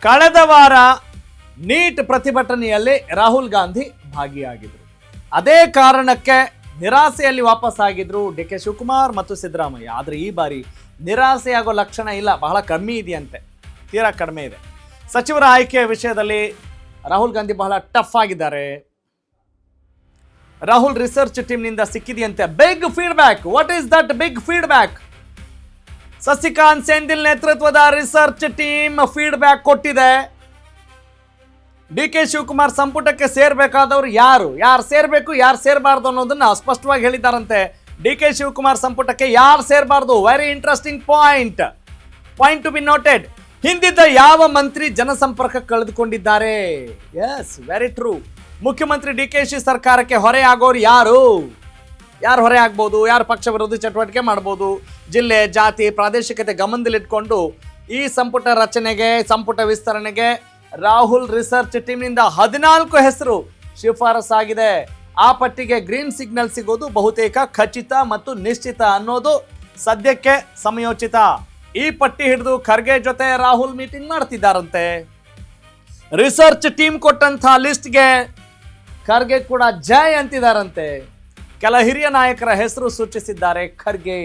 ಕಳೆದ ವಾರ ನೀಟ್ ಪ್ರತಿಭಟನೆಯಲ್ಲಿ ರಾಹುಲ್ ಗಾಂಧಿ ಭಾಗಿಯಾಗಿದ್ರು. ಅದೇ ಕಾರಣಕ್ಕೆ ನಿರಾಸೆಯಲ್ಲಿ ವಾಪಸ್ ಆಗಿದ್ರು ಡಿ ಕೆ ಶಿವಕುಮಾರ್ ಮತ್ತು ಸಿದ್ದರಾಮಯ್ಯ. ಆದರೆ ಈ ಬಾರಿ ನಿರಾಸೆಯಾಗೋ ಲಕ್ಷಣ ಇಲ್ಲ, ಬಹಳ ಕಮ್ಮಿ ಇದೆಯಂತೆ, ತೀರಾ ಕಡಿಮೆ ಇದೆ. ಸಚಿವರ ಆಯ್ಕೆಯ ವಿಷಯದಲ್ಲಿ ರಾಹುಲ್ ಗಾಂಧಿ ಬಹಳ ಟಫ್ ಆಗಿದ್ದಾರೆ. ರಾಹುಲ್ ರಿಸರ್ಚ್ ಟೀಮ್ನಿಂದ ಸಿಕ್ಕಿದೆಯಂತೆ big feedback. What is that big feedback? Sasikanth Senthil ನೇತೃತ್ವದ ರಿಸರ್ಚ್ ಟೀಮ್ ಫೀಡ್ಬ್ಯಾಕ್ ಕೊಟ್ಟಿದೆ. ಡಿ ಕೆ ಶಿವಕುಮಾರ್ ಸಂಪುಟಕ್ಕೆ ಸೇರ್ಬೇಕಾದವರು ಯಾರು ಸೇರ್ಬೇಕು, ಯಾರು ಸೇರಬಾರ್ದು ಅನ್ನೋದನ್ನ ಸ್ಪಷ್ಟವಾಗಿ ಹೇಳಿದ್ದಾರಂತೆ. ಡಿ ಕೆ ಶಿವಕುಮಾರ್ ಸಂಪುಟಕ್ಕೆ ಯಾರು ಸೇರಬಾರ್ದು, very interesting point to be noted. ಹಿಂದಿದ್ದ ಯಾವ ಮಂತ್ರಿ ಜನಸಂಪರ್ಕ ಕಳೆದುಕೊಂಡಿದ್ದಾರೆ? Yes, very true. ಮುಖ್ಯಮಂತ್ರಿ ಡಿ ಕೆ ಶಿ ಸರ್ಕಾರಕ್ಕೆ ಹೊರೆ ಆಗೋರು ಯಾರು ಹೊರೆ ಆಗ್ಬೋದು? ಯಾರು ಪಕ್ಷ ವಿರೋಧಿ ಚಟುವಟಿಕೆ ಮಾಡ್ಬೋದು? ಜಿಲ್ಲೆ, ಜಾತಿ, ಪ್ರಾದೇಶಿಕತೆ ಗಮನದಲ್ಲಿಟ್ಕೊಂಡು ಈ ಸಂಪುಟ ರಚನೆಗೆ, ಸಂಪುಟ ವಿಸ್ತರಣೆಗೆ ರಾಹುಲ್ ರಿಸರ್ಚ್ ಟೀಮ್ನಿಂದ 14 ಹೆಸರು ಶಿಫಾರಸಾಗಿದೆ. ಆ ಪಟ್ಟಿಗೆ ಗ್ರೀನ್ ಸಿಗ್ನಲ್ ಸಿಗೋದು ಬಹುತೇಕ ಖಚಿತ ಮತ್ತು ನಿಶ್ಚಿತ ಅನ್ನೋದು ಸದ್ಯಕ್ಕೆ ಸಮಯೋಚಿತ. ಈ ಪಟ್ಟಿ ಹಿಡಿದು ಖರ್ಗೆ ಜೊತೆ ರಾಹುಲ್ ಮೀಟಿಂಗ್ ಮಾಡ್ತಿದ್ದಾರಂತೆ. ರಿಸರ್ಚ್ ಟೀಮ್ ಕೊಟ್ಟಂತ ಲಿಸ್ಟ್ಗೆ ಖರ್ಗೆ ಕೂಡ ಜೈ ಅಂತಿದ್ದಾರಂತೆ. ಕೆಲ ಹಿರಿಯ ನಾಯಕರ ಹೆಸರು ಸೂಚಿಸಿದ್ದಾರೆ ಖರ್ಗೆ.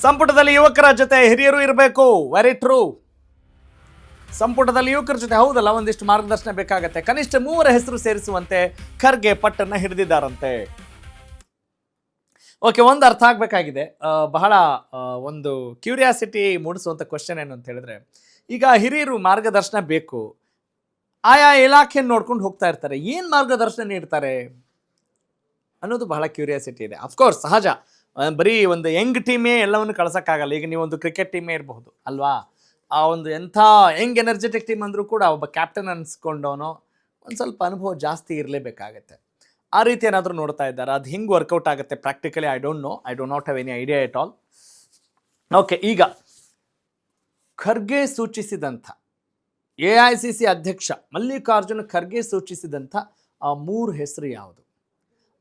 ಸಂಪುಟದಲ್ಲಿ ಯುವಕರ ಜೊತೆ ಹಿರಿಯರು ಇರಬೇಕು, ವೆರಿ ಟ್ರೂ. ಸಂಪುಟದಲ್ಲಿ ಯುವಕರ ಜೊತೆ ಹೌದಲ್ಲ, ಒಂದಿಷ್ಟು ಮಾರ್ಗದರ್ಶನ ಬೇಕಾಗತ್ತೆ. ಕನಿಷ್ಠ 3 ಹೆಸರು ಸೇರಿಸುವಂತೆ ಖರ್ಗೆ ಪಟ್ಟನ್ನ ಹಿಡಿದಿದ್ದಾರಂತೆ. ಓಕೆ, ಒಂದು ಅರ್ಥ ಆಗ್ಬೇಕಾಗಿದೆ, ಬಹಳ ಒಂದು ಕ್ಯೂರಿಯಾಸಿಟಿ ಮೂಡಿಸುವಂತ ಕ್ವಶನ್ ಏನು ಅಂತ ಹೇಳಿದ್ರೆ, ಈಗ ಹಿರಿಯರು ಮಾರ್ಗದರ್ಶನ ಬೇಕು, ಆಯಾ ಇಲಾಖೆಯನ್ನು ನೋಡ್ಕೊಂಡು ಹೋಗ್ತಾ ಇರ್ತಾರೆ, ಏನು ಮಾರ್ಗದರ್ಶನ ನೀಡ್ತಾರೆ ಅನ್ನೋದು ಬಹಳ ಕ್ಯೂರಿಯಾಸಿಟಿ ಇದೆ. ಅಫ್ಕೋರ್ಸ್ ಸಹಜ, ಬರೀ ಒಂದು ಯಂಗ್ ಟೀಮೇ ಎಲ್ಲವನ್ನು ಕಳ್ಸೋಕ್ಕಾಗಲ್ಲ. ಈಗ ನೀವೊಂದು ಕ್ರಿಕೆಟ್ ಟೀಮೇ ಇರಬಹುದು ಅಲ್ವಾ, ಆ ಒಂದು ಎಂಥ ಯಂಗ್ ಎನರ್ಜೆಟಿಕ್ ಟೀಮ್ ಅಂದರೂ ಕೂಡ ಒಬ್ಬ ಕ್ಯಾಪ್ಟನ್ ಅನ್ಸ್ಕೊಂಡವನು ಒಂದು ಸ್ವಲ್ಪ ಅನುಭವ ಜಾಸ್ತಿ ಇರಲೇಬೇಕಾಗತ್ತೆ. ಆ ರೀತಿ ಏನಾದರೂ ನೋಡ್ತಾ ಇದ್ದಾರೆ, ಅದು ಹಿಂಗೆ ವರ್ಕೌಟ್ ಆಗುತ್ತೆ practically I don't know, I do not have any idea at all. Okay, ಈಗ ಖರ್ಗೆ ಸೂಚಿಸಿದಂಥ AICC ಅಧ್ಯಕ್ಷ ಮಲ್ಲಿಕಾರ್ಜುನ ಖರ್ಗೆ ಸೂಚಿಸಿದಂಥ ಆ 3 ಹೆಸರು ಯಾವುದು?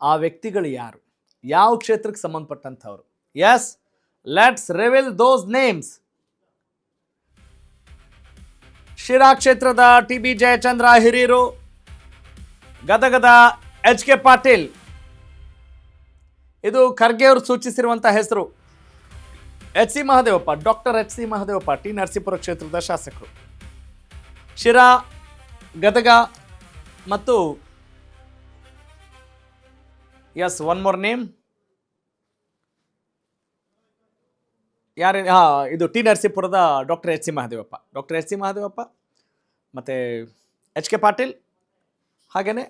ಆ ವ್ಯಕ್ತಿಗಳು ಯಾರು? ಯಾವ ಕ್ಷೇತ್ರಕ್ಕೆ ಸಂಬಂಧಪಟ್ಟಂಥವ್ರು? Yes, let's reveal those names. Sira ಕ್ಷೇತ್ರದ TB ಜಯಚಂದ್ರ ಹಿರಿಯರು, ಗದಗದ HK ಪಾಟೀಲ್, ಇದು ಖರ್ಗೆ ಅವರು ಸೂಚಿಸಿರುವಂಥ ಹೆಸರು. HC Mahadevappa, doctor HC Mahadevappa, T Narasipura ಕ್ಷೇತ್ರದ ಶಾಸಕರು. ಶಿರಾ, ಗದಗ ಮತ್ತು ಎಸ್, ಒನ್ ಮೋರ್ ನೇಮ್, ಇದು ಟಿ ನರಸೀಪುರದ ಡಾಕ್ಟರ್ HC ಮಹದೇವಪ್ಪ ಮತ್ತು HK ಪಾಟೀಲ್, ಹಾಗೆಯೇ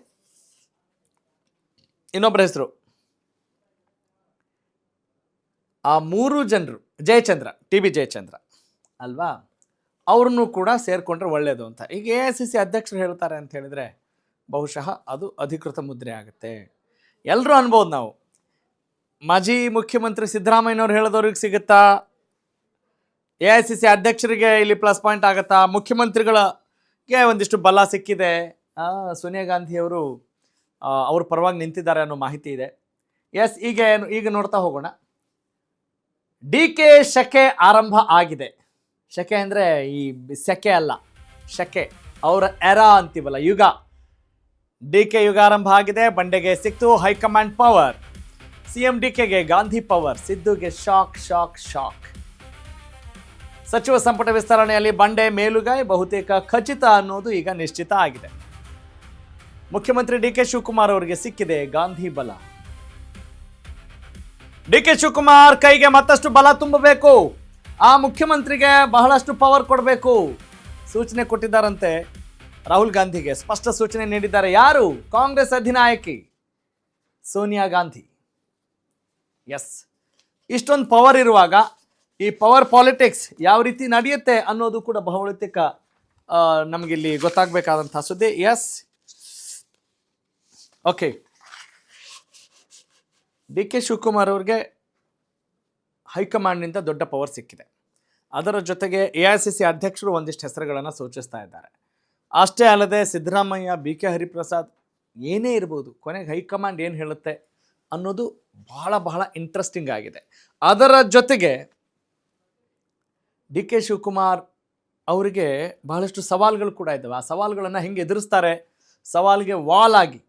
ಇನ್ನೊಬ್ಬರ ಹೆಸರು. ಆ 3 ಜನರು ಜಯಚಂದ್ರ, TB ಜಯಚಂದ್ರ ಅಲ್ವಾ, ಅವ್ರನ್ನೂ ಕೂಡ ಸೇರಿಕೊಂಡ್ರೆ ಒಳ್ಳೆಯದು ಅಂತ ಈಗ AICC ಅಧ್ಯಕ್ಷರು ಹೇಳ್ತಾರೆ ಅಂತ ಹೇಳಿದರೆ ಬಹುಶಃ ಅದು ಅಧಿಕೃತ ಮುದ್ರೆ ಆಗುತ್ತೆ. ಎಲ್ಲರೂ ಅನ್ಬೋದು, ನಾವು ಮಾಜಿ ಮುಖ್ಯಮಂತ್ರಿ ಸಿದ್ದರಾಮಯ್ಯನವ್ರು ಹೇಳಿದವ್ರಿಗೆ ಸಿಗುತ್ತಾ, AICC ಅಧ್ಯಕ್ಷರಿಗೆ ಇಲ್ಲಿ ಪ್ಲಸ್ ಪಾಯಿಂಟ್ ಆಗುತ್ತಾ, ಮುಖ್ಯಮಂತ್ರಿಗಳಿಗೆ ಒಂದಿಷ್ಟು ಬಲ ಸಿಕ್ಕಿದೆ, ಸೋನಿಯಾ ಗಾಂಧಿಯವರು ಅವ್ರ ಪರವಾಗಿ ನಿಂತಿದ್ದಾರೆ ಅನ್ನೋ ಮಾಹಿತಿ ಇದೆ. ಎಸ್, ಈಗ ನೋಡ್ತಾ ಹೋಗೋಣ. DK ಶಕೆ ಆರಂಭ ಆಗಿದೆ. ಶಕೆ ಅಂದರೆ ಈ ಸೆಕೆ ಅಲ್ಲ, ಶಕೆ ಅವರ ಎರಾ ಅಂತೀವಲ್ಲ, ಯುಗ. DK ಯುಗ ಆರಂಭ ಆಗಿದೆ. ಬಂಡೆಗೆ ಸಿಕ್ತು ಹೈಕಮಾಂಡ್ ಪವರ್. CM DKಗೆ ಗಾಂಧಿ ಪವರ್, ಸಿದ್ದುಗೆ ಶಾಕ್. ಸಚಿವ ಸಂಪುಟ ವಿಸ್ತರಣೆಯಲ್ಲಿ ಬಂಡೆ ಮೇಲುಗೈ ಬಹುತೇಕ ಖಚಿತ ಅನ್ನೋದು ಈಗ ನಿಶ್ಚಿತ ಆಗಿದೆ. ಮುಖ್ಯಮಂತ್ರಿ DK ಶಿವಕುಮಾರ್ ಅವರಿಗೆ ಸಿಕ್ಕಿದೆ ಗಾಂಧಿ ಬಲ. DK ಶಿವಕುಮಾರ್ ಕೈಗೆ ಮತ್ತಷ್ಟು ಬಲ ತುಂಬಬೇಕು, ಆ ಮುಖ್ಯಮಂತ್ರಿಗೆ ಬಹಳಷ್ಟು ಪವರ್ ಕೊಡಬೇಕು ಸೂಚನೆ ಕೊಟ್ಟಿದ್ದಾರಂತೆ. ರಾಹುಲ್ ಗಾಂಧಿಗೆ ಸ್ಪಷ್ಟ ಸೂಚನೆ ನೀಡಿದ್ದಾರೆ ಯಾರು? ಕಾಂಗ್ರೆಸ್ ಅಧಿನಾಯಕಿ ಸೋನಿಯಾ ಗಾಂಧಿ. ಎಸ್, ಇಷ್ಟೊಂದು ಪವರ್ ಇರುವಾಗ ಈ ಪವರ್ ಪಾಲಿಟಿಕ್ಸ್ ಯಾವ ರೀತಿ ನಡೆಯುತ್ತೆ ಅನ್ನೋದು ಕೂಡ ಬಹುತೇಕ ನಮಗಿಲ್ಲಿ ಗೊತ್ತಾಗಬೇಕಾದಂಥ ಸುದ್ದಿ. ಎಸ್, ಓಕೆ, DK ಶಿವಕುಮಾರ್ ಅವ್ರಿಗೆ ಹೈಕಮಾಂಡ್ನಿಂದ ದೊಡ್ಡ ಪವರ್ ಸಿಕ್ಕಿದೆ. ಅದರ ಜೊತೆಗೆ AICC ಅಧ್ಯಕ್ಷರು ಒಂದಿಷ್ಟು ಹೆಸರುಗಳನ್ನು ಸೂಚಿಸ್ತಾ ಇದ್ದಾರೆ. ಅಷ್ಟೇ ಅಲ್ಲದೆ ಸಿದ್ದರಾಮಯ್ಯ, BK ಹರಿಪ್ರಸಾದ್, ಏನೇ ಇರ್ಬೋದು, ಕೊನೆಗೆ ಹೈಕಮಾಂಡ್ ಏನು ಹೇಳುತ್ತೆ ಅನ್ನೋದು ಬಹಳ ಇಂಟ್ರೆಸ್ಟಿಂಗ್ ಆಗಿದೆ. ಅದರ ಜೊತೆಗೆ DK ಶಿವಕುಮಾರ್ ಅವರಿಗೆ ಬಹಳಷ್ಟು ಸವಾಲುಗಳು ಕೂಡ ಇದ್ದಾವೆ. ಆ ಸವಾಲುಗಳನ್ನು ಹೆಂಗೆ ಎದುರಿಸ್ತಾರೆ, ಸವಾಲಿಗೆ ವಾಲ್ ಆಗಿ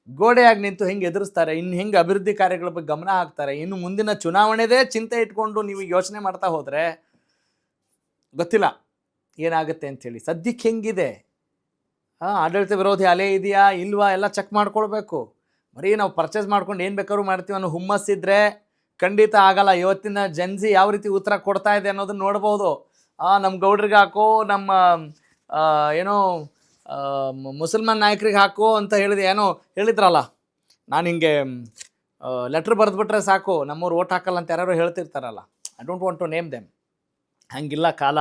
ಗೋಡೆಯಾಗಿ ನಿಂತು ಹೆಂಗೆ ಎದುರಿಸ್ತಾರೆ, ಇನ್ನು ಹೆಂಗೆ ಅಭಿವೃದ್ಧಿ ಕಾರ್ಯಗಳ ಬಗ್ಗೆ ಗಮನ ಹಾಕ್ತಾರೆ, ಇನ್ನು ಮುಂದಿನ ಚುನಾವಣೆದೇ ಚಿಂತೆ ಇಟ್ಕೊಂಡು ನೀವು ಯೋಚನೆ ಮಾಡ್ತಾ ಹೋದರೆ ಗೊತ್ತಿಲ್ಲ ಏನಾಗುತ್ತೆ ಅಂಥೇಳಿ. ಸದ್ಯಕ್ಕೆ ಹೆಂಗಿದೆ, ಆಡಳಿತ ವಿರೋಧಿ ಅಲೆ ಇದೆಯಾ ಇಲ್ವಾ ಎಲ್ಲ ಚೆಕ್ ಮಾಡ್ಕೊಳ್ಬೇಕು. ಬರೀ ನಾವು ಪರ್ಚೇಸ್ ಮಾಡ್ಕೊಂಡು ಏನು ಬೇಕಾದ್ರೂ ಮಾಡ್ತೀವಿ ಅನ್ನೋ ಹುಮ್ಮಸ್ಸಿದ್ರೆ ಖಂಡಿತ ಆಗಲ್ಲ. ಇವತ್ತಿನ ಜನ್ಜಿ ಯಾವ ರೀತಿ ಉತ್ತರ ಕೊಡ್ತಾ ಇದೆ ಅನ್ನೋದನ್ನ ನೋಡ್ಬೋದು. ನಮ್ಮ ಗೌಡ್ರಿಗೆ ಹಾಕೋ, ನಮ್ಮ ಏನೋ ಮುಸಲ್ಮಾನ್ ನಾಯಕರಿಗೆ ಹಾಕೋ ಅಂತ ಏನೋ ಹೇಳಿದ್ರಲ್ಲ, ನಾನು ಹಿಂಗೆ ಲೆಟ್ರ್ ಬರೆದ್ಬಿಟ್ರೆ ಸಾಕು ನಮ್ಮವ್ರು ಓಟ್ ಹಾಕಲ್ಲ ಅಂತ ಯಾರು ಹೇಳ್ತಿರ್ತಾರಲ್ಲ. I don't want to name them. ಹಂಗಿಲ್ಲ ಕಾಲ.